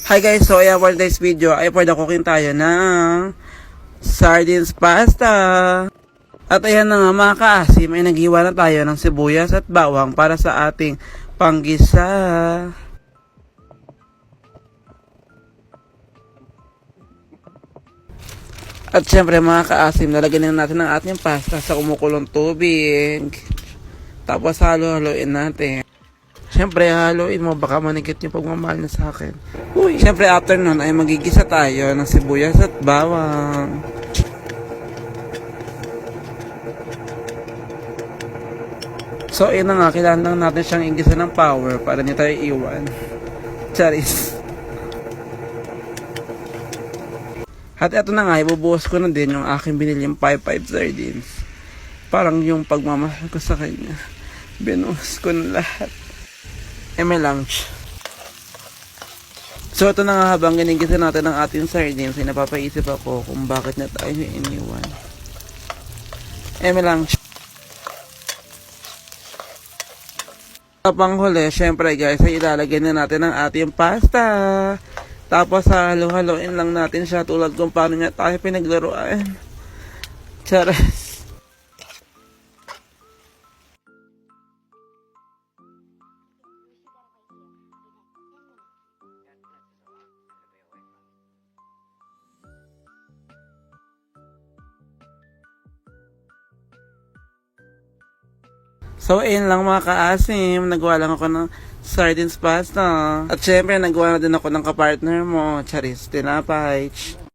Hi guys, so ayan for today's video ay for the cooking tayo ng sardines pasta. At ayan na nga mga kaasim ay naghiwa na tayo ng sibuyas at bawang para sa ating panggisa. At syempre mga kaasim, lalagyan na natin ang ating pasta sa kumukulong tubig. Tapos halo-haloin natin. Siyempre, haluin mo, baka manikit yung pagmamahal na sa akin. Uy! Siyempre, after nun ay magigisa tayo ng sibuyas at bawang. So, yun na nga, kailangan lang natin siyang igisa ng power para hindi tayo iwan. Charis. At eto na nga, ibubuhos ko na din yung aking biniling 5-5 sardines. Parang yung pagmamahal ko sa kanya. Binuhos ko na lahat. May lunch. So ito na nga, habang ginigisa natin ang ating sardines ay napapaisip ako kung bakit na tayo iniwan. May lunch. Sa panghuli, syempre guys, ay ilalagay na natin ang ating pasta. Tapos halo-haloin lang natin siya tulad kung paano niya tayo pinaglaruan. Charas. So, ayun lang mga kaasim. Nagawa lang ako ng sardines pasta. At syempre, nagawa na din ako ng kapartner mo, Charis Tinapay.